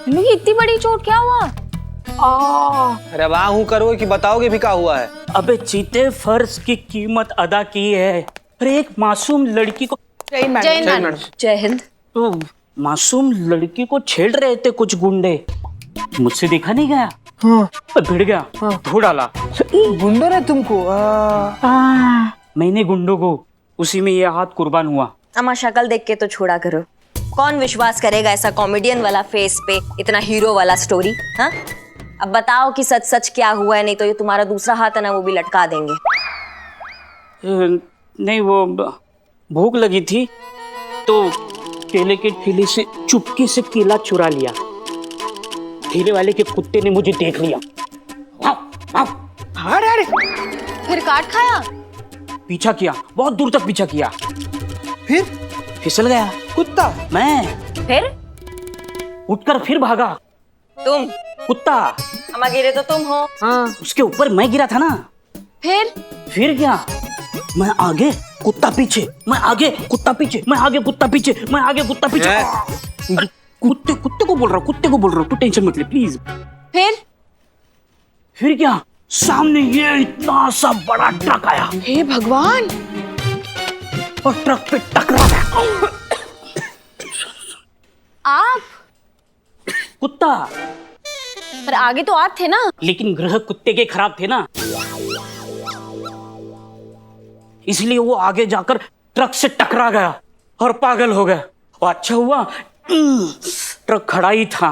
ये इतनी बड़ी चोट क्या हुआ? अरे वाह हूँ करो कि बताओगे भी क्या हुआ है? अबे चीते फर्ज की कीमत अदा की है। अरे एक मासूम लड़की को जय हिंद। तो मासूम लड़की को छेड़ रहे थे कुछ गुंडे, मुझसे देखा नहीं गया। हाँ। भिड़ गया। हाँ। धो डाला। गुंडों ने तुमको? मैंने गुंडों को, उसी में ये हाथ कुर्बान हुआ। अम्मा शक्ल देख के तो छोड़ा करो, कौन विश्वास करेगा ऐसा कॉमेडियन वाला फेस पे इतना हीरो वाला स्टोरी। हाँ अब बताओ कि सच सच क्या हुआ है, नहीं तो ये तुम्हारा दूसरा हाथ है ना वो भी लटका देंगे। नहीं वो भूख लगी थी तो केले के ठेले से चुपके से केला चुरा लिया। ठेले वाले के कुत्ते ने मुझे देख लिया। अरे फिर काट खाया? पीछा किया, बहुत दूर तक पीछा किया, फिर फिसल गया कुत्ता। मैं फिर उठकर फिर भागा। तुम? कुत्ता। अम्मा गिरे तो तुम हो। हाँ उसके ऊपर मैं गिरा था ना। फिर क्या, मैं आगे कुत्ता पीछे, मैं आगे कुत्ता पीछे, मैं आगे कुत्ता पीछे, मैं आगे कुत्ता पीछे। कुत्ते को बोल रहा हूँ, तू टेंशन मत ले प्लीज। फिर क्या, सामने ये इतना सा बड़ा ट्रक आया। हे भगवान, और ट्रक पे टकरा गया। आप? कुत्ता। पर आगे तो आप थे ना। लेकिन ग्रह कुत्ते के खराब थे ना, इसलिए वो आगे जाकर ट्रक से टकरा गया और पागल हो गया। और अच्छा हुआ ट्रक खड़ा ही था,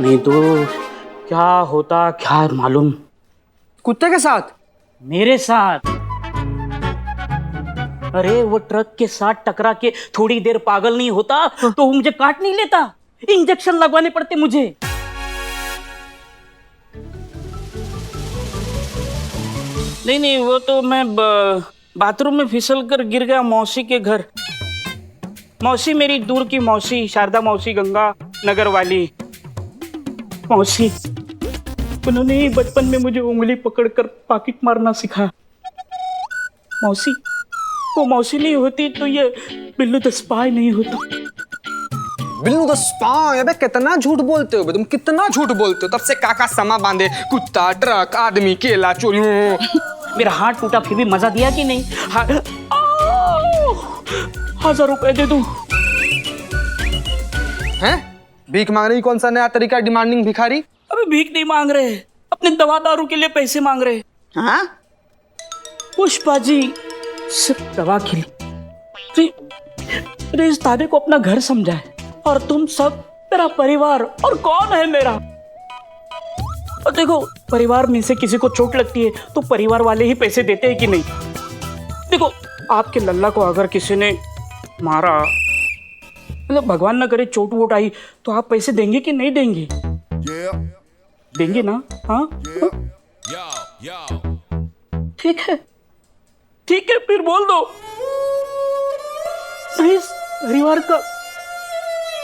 नहीं तो क्या होता क्या मालूम। कुत्ते के साथ? मेरे साथ। अरे वो ट्रक के साथ टकरा के थोड़ी देर पागल नहीं होता तो वो मुझे काट नहीं लेता, इंजेक्शन लगवाने पड़ते मुझे। नहीं वो तो मैं बाथरूम में फिसल कर गिर गया मौसी के घर। मौसी मेरी दूर की मौसी, शारदा मौसी, गंगा नगर वाली मौसी। उन्होंने बचपन में मुझे उंगली पकड़कर पॉकेट मारना सिखाया। मौसी, वो मौसी नहीं होती तो ये बिल्लू द स्पाई नहीं होता। Billu the spy? अबे कितना झूठ बोलते हो तुम, कितना झूठ बोलते हो। तब से काका समा बांधे, कुत्ता, ट्रक, आदमी, केला, चोरी। मेरा हाथ टूटा फिर भी मजा दिया कि नहीं? 1000 रुपए दे दूं? हैं? भीख मांगने की कौन सा नया तरीका, डिमांडिंग भिखारी? अबे भीख नहीं मांग रहे, अपने दवा दारू के लिए पैसे मांग रहे। हाँ? पुष्पा जी सिर्फ दवा के लिए। मेरे इस दादे को अपना घर समझा है और तुम सब मेरा परिवार। और कौन है मेरा? और देखो, परिवार में से किसी को चोट लगती है तो परिवार वाले ही पैसे देते हैं कि नहीं? देखो, आपके लल्ला को अगर किसी ने मारा, मतलब भगवान ना करे चोट वोट आई, तो आप पैसे देंगे कि नहीं देंगे? देंगे ना? हाँ ठीक है, ठीक है, फिर बोल दो। मैं इस परिवार का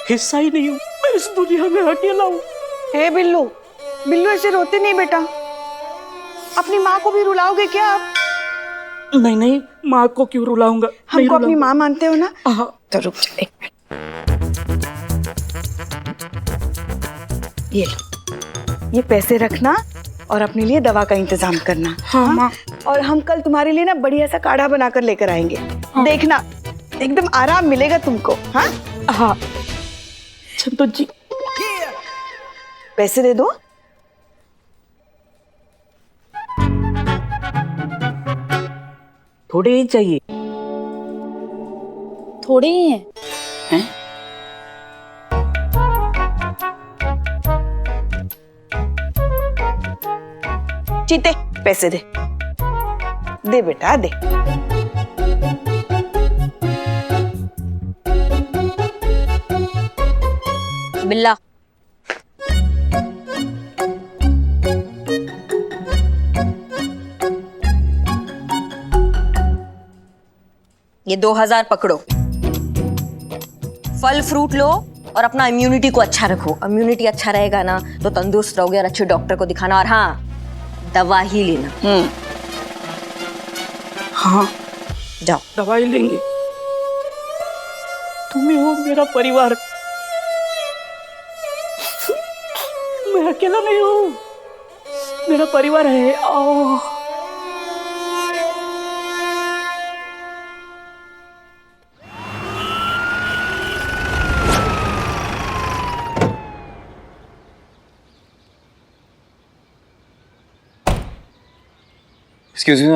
हिस्सा ही नहीं हूँ, मैं इस दुनिया में अकेला हूँ। हे बिल्लू, बिल्लू ऐसे रोते नहीं बेटा, अपनी माँ को भी रुलाओगे क्या आप? नहीं, माँ को क्यों रुलाऊंगा? हमको अपनी माँ मानते हो ना? हाँ। तो रुक जा एक मिनट, ये लो, ये पैसे रखना और अपने लिए दवा का इंतजाम करना। हाँ माँ। और हम कल तुम्हारे लिए ना बढ़िया सा काढ़ा बनाकर लेकर आएंगे। हाँ। देखना, एकदम आराम मिलेगा तुमको। हाँ हाँ संतोष जी, पैसे दे दो। थोड़े ही चाहिए। थोड़े ही हैं? चीते, पैसे दे, दे बेटा दे। बिल्ला, ये 2000 पकड़ो, फल फ्रूट लो और अपना इम्यूनिटी को अच्छा रखो। इम्यूनिटी अच्छा रहेगा ना तो तंदुरुस्त रहोगे और अच्छे डॉक्टर को दिखाना। और हाँ, दवा ही लेना। हाँ जाओ, दवाई लेंगे। तुम ही हो मेरा परिवार, अकेला नहीं हूँ, मेरा परिवार है। ओह एक्सक्यूज मी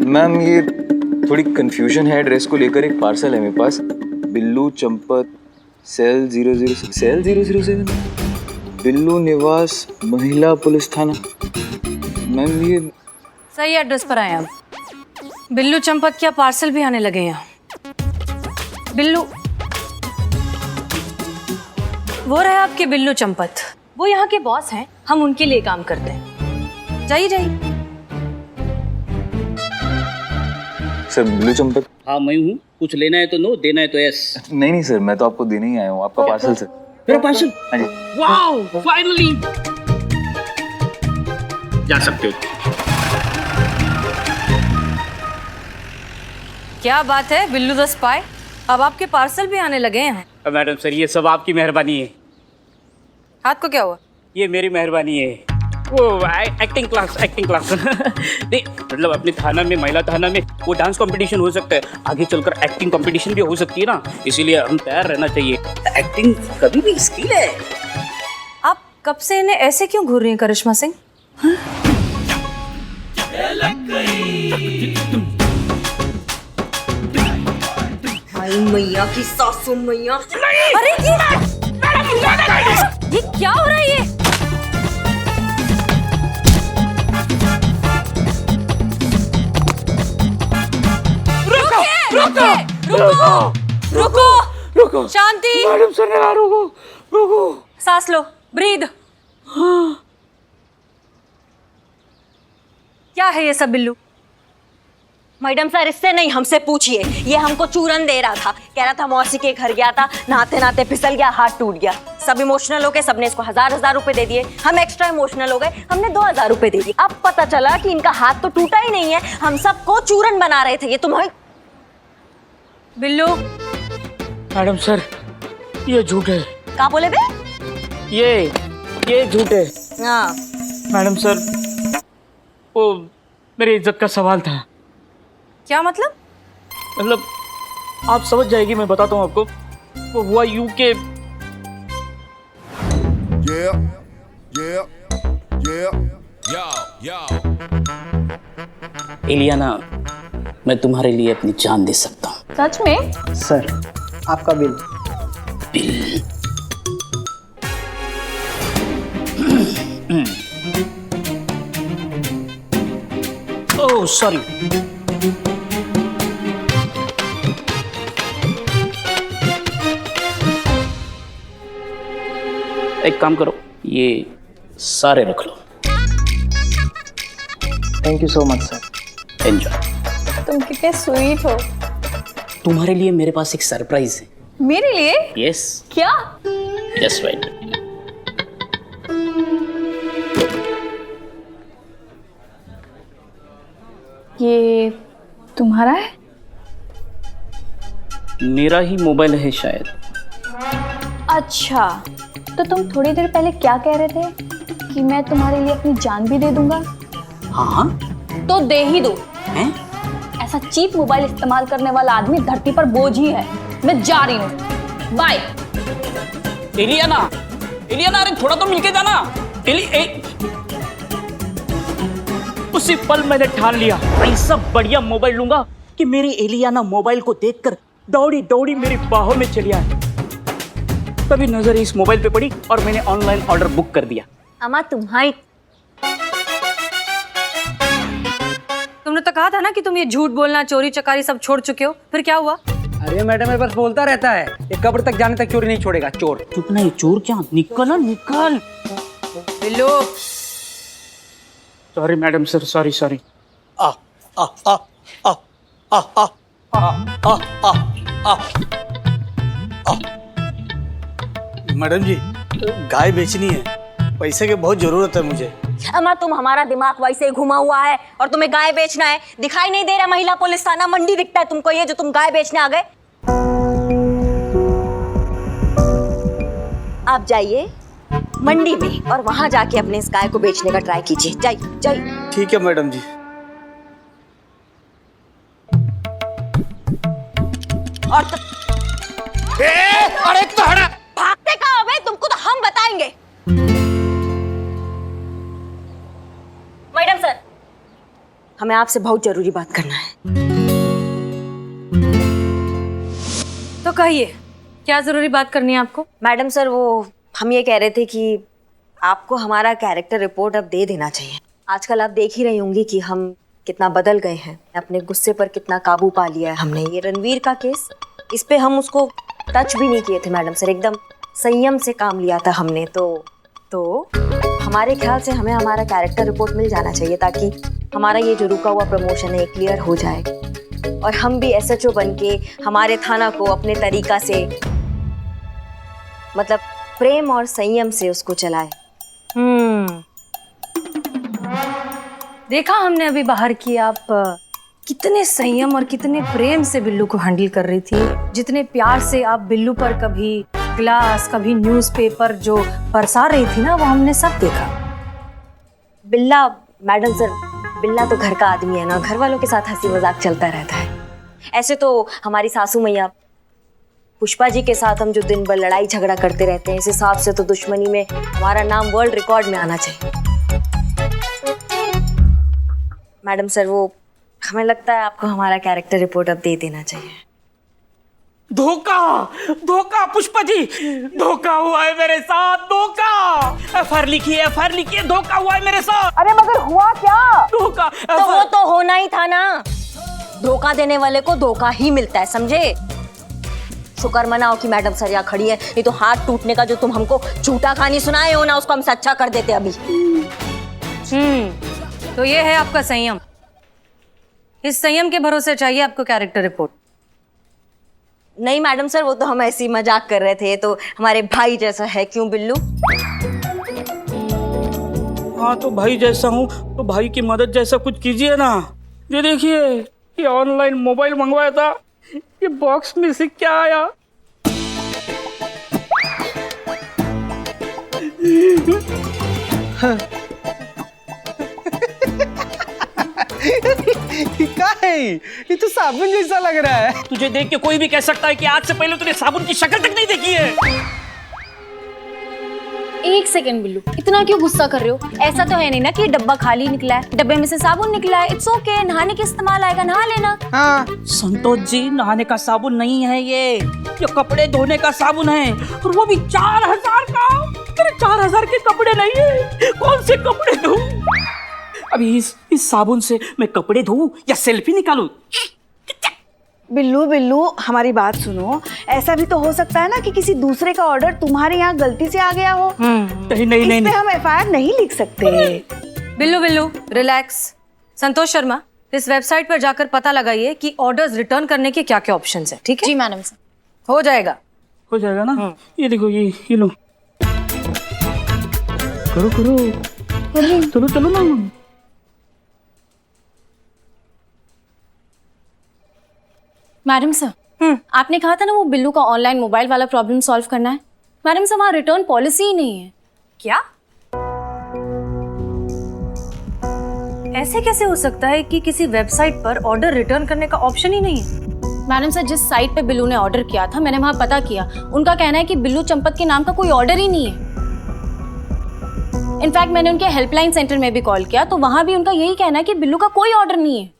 मैम, ये थोड़ी कंफ्यूजन है एड्रेस को लेकर। एक पार्सल है मेरे पास, बिल्लू चंपत सेल 007 बिल्लू निवास महिला पुलिस थाना। मैम ये सही एड्रेस पर आए हम। बिल्लू चंपत क्या पार्सल भी आने लगे हैं। बिल्लू, वो रहे आपके बिल्लू चंपत, वो यहाँ के बॉस हैं, हम उनके लिए काम करते हैं। जाइए जाइए। सर बिल्लू चंपत। हाँ मैं हूँ, कुछ लेना है तो नो, देना है तो यस। नहीं सर, मैं तो आपको देने ही आया हूँ, आपका पार्सल सर। मेरा पार्सल? हाँ जी। वाओ, फाइनली जा सकते हो। क्या बात है बिल्लू द स्पाई, अब आपके पार्सल भी आने लगे हैं। मैडम सर, ये सब आपकी मेहरबानी है। हाथ को क्या हुआ? ये मेरी मेहरबानी है। वो एक्टिंग क्लास नहीं, मतलब अपने थाना में, महिला थाना में वो डांस कंपटीशन हो सकता है, आगे चलकर एक्टिंग कंपटीशन भी हो सकती है ना, इसीलिए हम तैयार रहना चाहिए। एक्टिंग कभी भी स्किल है। आप कब से इन्हें ऐसे क्यों घूर रही हैं करिश्मा सिंह? आई मैया की सासू मैया। अरे ये क्या हो रहा है ये? रुको शांति। मैडम सर ने रुको। सांस लो, ब्रीद। क्या है ये सब बिल्लू? मैडम सर इससे नहीं, हमसे पूछिए। ये हमको चूरन दे रहा था, कह रहा था मौसी के घर गया था, नहाते नहाते फिसल गया, हाथ टूट गया। सब इमोशनल हो गए, सबने इसको 1000 रुपए दे दिए। हम एक्स्ट्रा इमोशनल हो गए, हमने 2000 रुपए दे दिए। अब पता चला कि इनका हाथ तो टूटा ही नहीं है, हम सबको चूरन बना रहे थे। ये तुम्हारे बिल्लू। मैडम सर, ये झूठ है। क्या बोले बे? ये झूठ है। हाँ मैडम सर, वो मेरी इज्जत का सवाल था। क्या मतलब? मतलब आप समझ जाएगी, मैं बताता हूँ आपको। वो हुआ यूं के इलियाना, मैं तुम्हारे लिए अपनी जान दे सकता हूँ। सच में? सर आपका बिल। Oh sorry. एक काम करो, ये सारे रख लो। Thank you so much sir. Enjoy. तुम कितने स्वीट हो। तुम्हारे लिए मेरे पास एक सरप्राइज है। मेरे लिए? यस। क्या? Yes right. ये तुम्हारा है? मेरा ही मोबाइल है शायद। अच्छा, तो तुम थोड़ी देर पहले क्या कह रहे थे कि मैं तुम्हारे लिए अपनी जान भी दे दूंगा? हाँ तो दे ही दो। हैं? ऐसा चीप मोबाइल इस्तेमाल करने वाला आदमी धरती पर बोझ ही है। मैं जा रही हूँ, बाय। इलियाना, अरे थोड़ा तो मिलके जाना। उसी पल मैंने ठान लिया, ऐसा बढ़िया मोबाइल लूंगा कि मेरी एलियाना मोबाइल को देखकर दौड़ी दौड़ी मेरी बाहों में चली आए। तभी नजर इस मोबाइल पे पड़ी और मैंने ऑनलाइन ऑर्डर बुक कर दिया। अम्मा तुम्हारी। तुमने तो कहा था ना कि तुम ये झूठ बोलना, चोरी चकारी सब छोड़ चुके हो, फिर क्या हुआ? अरे मैडम मेरे पास बोलता रहता है, ये कब्र तक जाने तक चोरी नहीं छोड़ेगा, चोर। चुप नहीं, चोर क्या? निकल ना, निकल। Billu. Sorry madam sir, sorry. Madam जी, गाय बेचनी है, पैसे की बहुत जरूरत है मुझे। अम्मा तुम, हमारा दिमाग वैसे ही घुमा हुआ है और तुम्हें गाय बेचना है। दिखाई नहीं दे रहा महिला पुलिस थाना मंडी दिखता है तुमको, ये जो तुम गाय बेचने आ गए। आप जाइए, मंडी में, और वहां जाके अपने इस गाय को बेचने का ट्राई कीजिए। जाइए जाइए। ठीक है मैडम जी। और तो अरे तोहरा भागते कहाँ हो बे? तुमको तो हम बताएंगे। मैडम सर, हमें आपसे बहुत जरूरी बात करना है। तो कहिए, क्या जरूरी बात करनी है आपको? मैडम सर, वो हम ये कह रहे थे कि आपको हमारा कैरेक्टर रिपोर्ट अब दे देना चाहिए। आजकल आप देख ही रही होंगी कि हम कितना बदल गए हैं, अपने गुस्से पर कितना काबू पा लिया है हमने। ये रणवीर का केस, इस पे हम उसको टच भी नहीं किए थे मैडम सर, एकदम संयम से काम लिया था हमने। तो हमारे ख्याल से हमें हमारा कैरेक्टर रिपोर्ट मिल जाना चाहिए, ताकि हमारा ये जो रुका हुआ प्रमोशन है क्लियर हो जाए, और हम भी SHO बन के हमारे थाना को अपने तरीका से, मतलब प्रेम और संयम से उसको चलाए। देखा हमने अभी बाहर की आप कितने संयम और कितने प्रेम से बिल्लू को हैंडल कर रही थी, जितने प्यार से आप बिल्लू पर कभी ग्लास कभी न्यूज़पेपर जो बरसा रही थी ना, वो हमने सब देखा। बिल्ला, मैडम सर, बिल्ला तो घर का आदमी है ना, घर वालों के साथ हंसी मजाक चलता रहता है। ऐसे तो हमारी सासू मैया पुष्पा जी के साथ हम जो दिन भर लड़ाई झगड़ा करते रहते हैं, इस हिसाब से तो दुश्मनी में हमारा नाम वर्ल्ड रिकॉर्ड में आना चाहिए। मैडम सर, वो हमें लगता है आपको हमारा कैरेक्टर रिपोर्ट अब दे देना चाहिए। धोखा, धोखा पुष्पा जी, धोखा हुआ है मेरे साथ, धोखा। FIR लिखिए, FIR लिखिए, धोखा हुआ है मेरे साथ। अरे मगर हुआ क्या? धोखा। तो वो तो होना ही था ना, धोखा देने वाले को धोखा ही मिलता है, समझे? शुक्र मनाओ कि मैडम सर यहाँ खड़ी है, नहीं तो हाथ टूटने का जो तुम हमको झूठा कहानी सुनाए हो ना, उसको हम सच्चा कर देते अभी। तो ये है आपका संयम। इस संयम के भरोसे चाहिए आपको कैरेक्टर रिपोर्ट? नहीं मैडम सर, वो तो हम ऐसे ही मजाक कर रहे थे, तो हमारे भाई जैसा है, क्यों बिल्लू? हाँ तो भाई जैसा हूँ तो भाई की मदद जैसा कुछ कीजिए ना। ये देखिए, ये ऑनलाइन मोबाइल मंगवाया था, ये बॉक्स में से क्या आया? क्या है ये? तो साबुन जैसा लग रहा है। तुझे देख के कोई भी कह सकता है कि आज से पहले तूने साबुन की शक्ल तक नहीं देखी है। एक सेकंड बिल्लू, इतना क्यों गुस्सा कर रहे हो? ऐसा तो है नहीं ना कि डब्बा खाली निकला है, डब्बे में से साबुन निकला है। इट्स ओके, नहाने के इस्तेमाल आएगा, नहा लेना। हाँ, संतोष जी, नहाने का साबुन नहीं है ये कपड़े धोने का साबुन है, और वो भी 4000 का। तेरे 4000 के कपड़े नहीं है, कौन से कपड़े धोऊं? अभी इस साबुन से मैं कपड़े धोऊं या सेल्फी निकालूं? बिल्लू बिल्लू, हमारी बात सुनो। ऐसा भी तो हो सकता है ना कि किसी दूसरे का ऑर्डर तुम्हारे यहाँ गलती से आ गया हो। नहीं नहीं इस नहीं, पे हम FIR नहीं लिख सकते। बिल्लू बिल्लू रिलैक्स। संतोष शर्मा, इस वेबसाइट पर जाकर पता लगाइए कि ऑर्डर्स रिटर्न करने के क्या क्या ऑप्शंस हैं, ठीक है? जी मैडम सर। हो जाएगा। हो जाएगा ना? ये देखो, ये लो, करो करो, चलो चलो ना। मैडम सर, आपने कहा था ना वो बिल्लू का ऑनलाइन मोबाइल वाला प्रॉब्लम सॉल्व करना है। मैडम सर, वहाँ रिटर्न पॉलिसी ही नहीं है। क्या? ऐसे कैसे हो सकता है कि किसी वेबसाइट पर ऑर्डर रिटर्न करने का ऑप्शन ही नहीं है? मैडम सर, जिस साइट पे बिल्लू ने ऑर्डर किया था, मैंने वहाँ पता किया, उनका कहना है कि बिल्लू चंपत के नाम का कोई ऑर्डर ही नहीं है। इनफैक्ट मैंने उनके हेल्पलाइन सेंटर में भी कॉल किया, तो वहाँ भी उनका यही कहना है कि बिल्लू का कोई ऑर्डर नहीं है।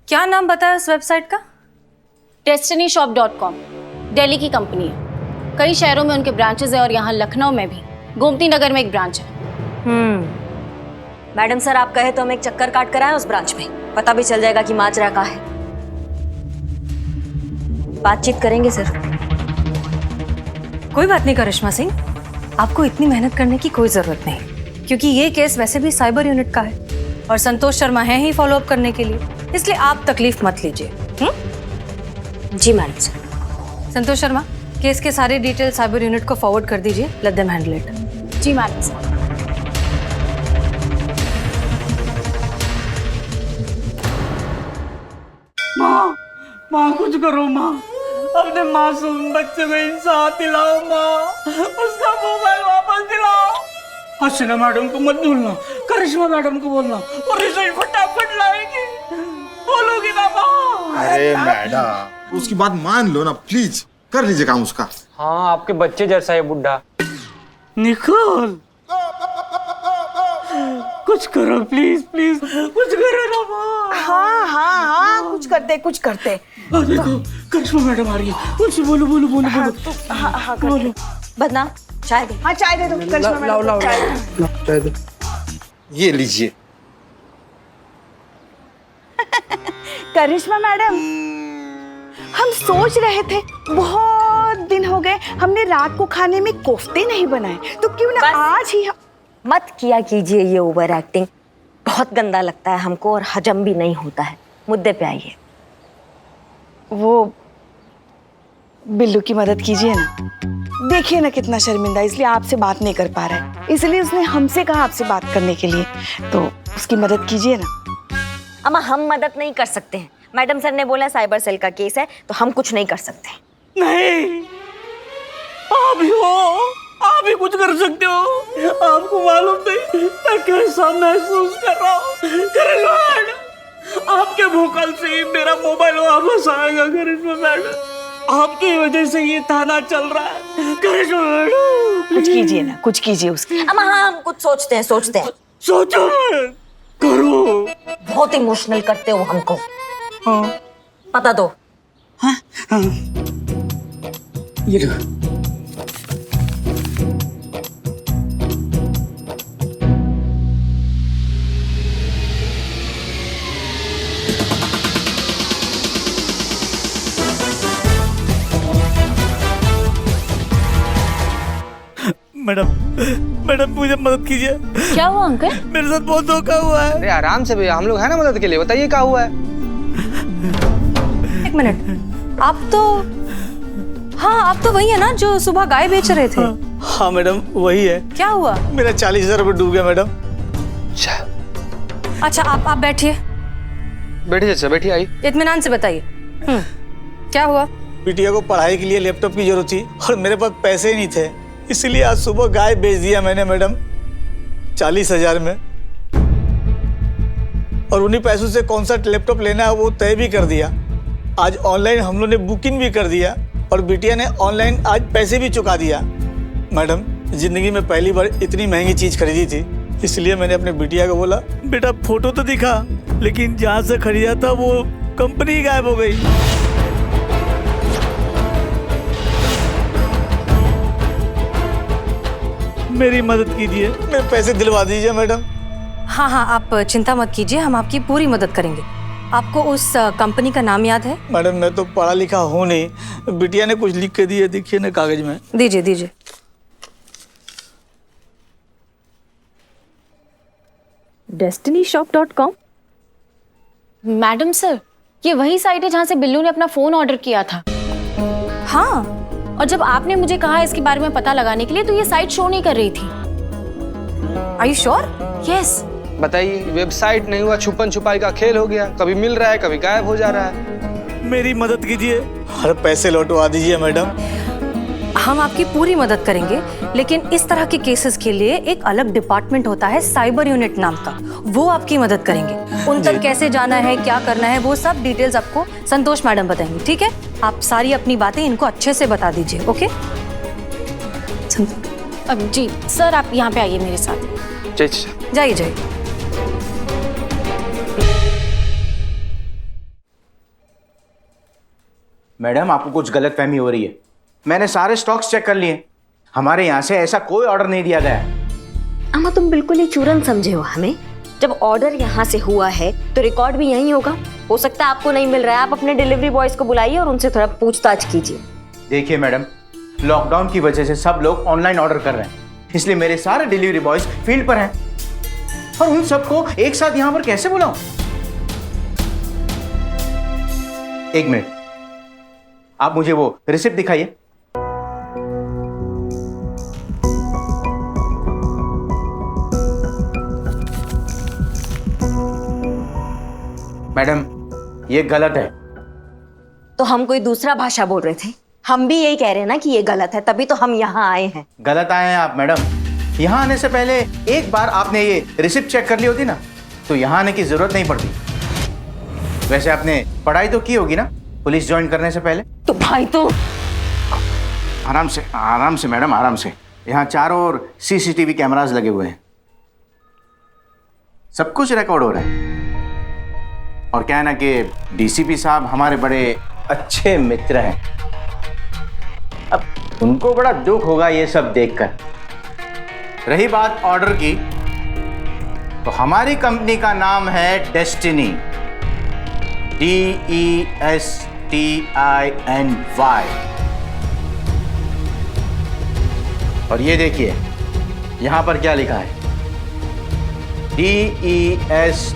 क्या नाम बताया उस वेबसाइट का? destinyshop.com, दिल्ली की कंपनी है। कई शहरों में उनके ब्रांचेस है, और यहाँ लखनऊ में भी, गोमती नगर में एक ब्रांच है। मैडम सर, आप कहे तो हम एक चक्कर काट कर आए उस ब्रांच में, पता भी चल जाएगा कि माजरा कहाँ है। बातचीत करेंगे सर। कोई बात नहीं करिश्मा सिंह, आपको इतनी मेहनत करने की कोई जरूरत नहीं, क्योंकि ये केस वैसे भी साइबर यूनिट का है और संतोष शर्मा है ही फॉलो अप करने के लिए, इसलिए आप तकलीफ मत लीजिए। जी madam sir. Santosh Sharma, case के सारे डिटेल साइबर यूनिट को फॉरवर्ड कर दीजिए, लेट देम हैंडल इट। जी मैडम सर। माँ कुछ करो माँ, अपने मासूम बच्चे को इंसाफ दिलाओ माँ, उसका मोबाइल वापस दिलाओ। हसीना मैडम को मत भूलना, करिश्मा मैडम को बोलना और रिजल्ट फटाफट लाएगी, बोलोगी ना माँ? अरे मैडम उसकी बात मान लो ना प्लीज, कर लीजिए काम उसका। हाँ आपके बच्चे जैसा है बुड्ढा। निकोल कुछ करो प्लीज प्लीज, कुछ करो ना माँ। हाँ हाँ हाँ, कुछ करते। देखो करिश्मा मैडम आ रही है, उनसे बोलो बोलो बोलो बोलो। हाँ हाँ बोलो। बदनाम चाय दे। हाँ चाय दे दो करिश्मा मैडम को, चाय दो। ये लीजिए। करिश्मा मैडम, हम सोच रहे थे बहुत दिन हो गए हमने रात को खाने में कोफ्ते नहीं बनाए, तो क्यों ना बस। आज ही मत किया कीजिए ये ओवर एक्टिंग, बहुत गंदा लगता है हमको और हजम भी नहीं होता है। मुद्दे पे आइए। वो बिल्लू की मदद कीजिए ना, देखिए ना कितना शर्मिंदा, इसलिए आपसे बात नहीं कर पा रहा है, इसलिए उसने हमसे कहा आपसे बात करने के लिए, तो उसकी मदद कीजिए ना। अम्मा हम मदद नहीं कर सकते हैं, मैडम सर ने बोला साइबर सेल का केस है तो हम कुछ नहीं कर सकते। नहीं, आप ही हो, आप ही कुछ कर सकते हो। आपको मालूम नहीं मैं कैसा महसूस कर रहा हूँ। करिश्मा मैडम, आपके भूकल से ही मेरा मोबाइल वापस आएगा। करिश्मा मैडम, आपकी वजह से ये थाना चल रहा है। करिश्मा मैडम, कुछ कीजिए ना, कुछ कीजिए उसकी। अम्मा हाँ हम कुछ सोचते हैं। सोचो मत, करो। बहुत इमोशनल करते हो हमको। हाँ पता दो। हाँ हाँ, ये लो। मैडम मुझे मदद कीजिए। क्या हुआ अंकल? मेरे साथ बहुत धोखा हुआ है। अरे आराम से भैया, हम लोग हैं ना मदद के लिए, बताइए क्या हुआ है। एक मिनट, आप तो वही है ना जो सुबह गाय बेच रहे थे? हाँ मैडम वही है। क्या हुआ? मेरा 40,000 रुपये डूब गया मैडम। अच्छा आप बैठिए, बैठिए चाचा, बैठिए, आई। इत्मीनान से बताइए। क्या हुआ? बिटिया को पढ़ाई के लिए लैपटॉप की जरूरत थी और मेरे पास पैसे ही नहीं थे, इसलिए आज सुबह गाय बेच दिया मैंने मैडम 40,000 में, और उन्हीं पैसों से कौन सा लैपटॉप लेना है वो तय भी कर दिया। आज ऑनलाइन हम लोग ने बुकिंग भी कर दिया और बिटिया ने ऑनलाइन आज पैसे भी चुका दिया। मैडम जिंदगी में पहली बार इतनी महंगी चीज़ खरीदी थी, इसलिए मैंने अपने बिटिया को बोला बेटा फोटो तो दिखा, लेकिन जहाँ से खरीदा था वो कंपनी गायब हो गई। मेरी मदद कीजिए, मेरे पैसे दिलवा दीजिए मैडम। हाँ आप चिंता मत कीजिए, हम आपकी पूरी मदद करेंगे। आपको उस कंपनी का नाम याद है? मैडम मैं तो पढ़ा लिखा हूँ नहीं, बिटिया ने कुछ लिख के दिया, देखिए ना कागज में। दीजिए। destinyshop.com। मैडम सर, ये वही साइट है जहाँ से बिल्लू ने अपना फोन ऑर्डर किया था। हाँ, और जब आपने मुझे कहा इसके बारे में पता लगाने के लिए तो ये साइट शो नहीं कर रही थी। Are you sure? यस। बताइए, वेबसाइट नहीं हुआ, छुपन छुपाई का खेल हो गया, कभी मिल रहा है कभी गायब हो जा रहा है। मेरी मदद कीजिए, हर पैसे लौटवा दीजिए मैडम। हम आपकी पूरी मदद करेंगे, लेकिन इस तरह के केसेस के लिए एक अलग डिपार्टमेंट होता है, साइबर यूनिट नाम का, वो आपकी मदद करेंगे। उन तक कैसे जाना है, क्या करना है, वो सब डिटेल्स आपको संतोष मैडम बताएंगे। ठीक है, आप सारी अपनी बातें इनको अच्छे से बता दीजिए। ओके अब जी सर, आप यहाँ पे आइए मेरे साथ। जाइए। मैडम आपको कुछ गलतफहमी हो रही है। मैंने सारे स्टॉक्स चेक कर लिए, हमारे यहाँ से ऐसा कोई ऑर्डर नहीं दिया गया है। अम्मा तुम बिल्कुल ही चूरन समझे हो हमें। जब ऑर्डर यहाँ से हुआ है तो रिकॉर्ड भी यहीं होगा। हो सकता है आपको नहीं मिल रहा है, आप अपने डिलीवरी बॉयज को बुलाइए और उनसे थोड़ा पूछताछ कीजिए। देखिए मैडम, लॉकडाउन की वजह से सब लोग ऑनलाइन ऑर्डर कर रहे हैं, इसलिए मेरे सारे डिलीवरी बॉयज फील्ड पर हैं, और उन सबको एक साथ यहाँ पर कैसे बुलाऊं? एक मिनट, आप मुझे वो रिसिप्ट दिखाइए। मैडम ये गलत है, तो हम कोई दूसरा भाषा बोल रहे थे। हम भी यही कह रहे हैं ना कि ये गलत है, तभी तो हम यहाँ आए हैं। गलत आए हैं आप मैडम। यहाँ आने से पहले एक बार आपने ये रिसिप्ट चेक कर ली होती ना, तो यहाँ आने की जरूरत नहीं पड़ती। वैसे आपने पढ़ाई तो की होगी ना पुलिस ज्वाइन करने से पहले? तो भाई तो आराम से मैडम, आराम से। यहाँ चारों ओर सीसीटीवी कैमरास लगे हुए हैं, सब कुछ रिकॉर्ड हो रहा है। और क्या है ना कि डीसीपी साहब हमारे बड़े अच्छे मित्र हैं। अब उनको बड़ा दुख होगा ये सब देखकर। रही बात ऑर्डर की, तो हमारी कंपनी का नाम है डेस्टिनी, DESTINY। और ये देखिए यहां पर क्या लिखा है, DESTINI।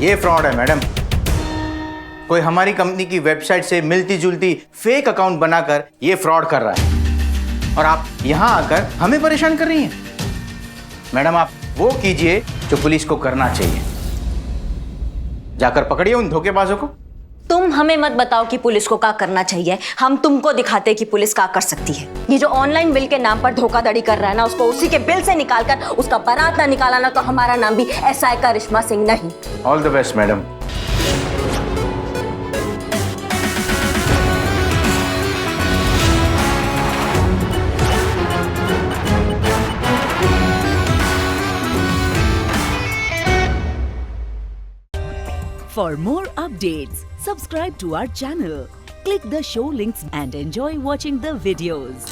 ये फ्रॉड है मैडम। कोई हमारी कंपनी की वेबसाइट से मिलती जुलती फेक अकाउंट बनाकर ये फ्रॉड कर रहा है, और आप यहां आकर हमें परेशान कर रही हैं। मैडम आप वो कीजिए जो पुलिस को करना चाहिए, जाकर पकड़िए उन धोखेबाजों को। तुम हमें मत बताओ कि पुलिस को क्या करना चाहिए, हम तुमको दिखाते हैं कि पुलिस क्या कर सकती है। ये जो ऑनलाइन बिल के नाम पर धोखाधड़ी कर रहा है ना, उसको उसी के बिल से निकालकर उसका बारात ना निकाला ना, तो हमारा नाम भी SI करिश्मा सिंह नहीं। All the best madam. For more updates, subscribe to our channel, click the show links and enjoy watching the videos.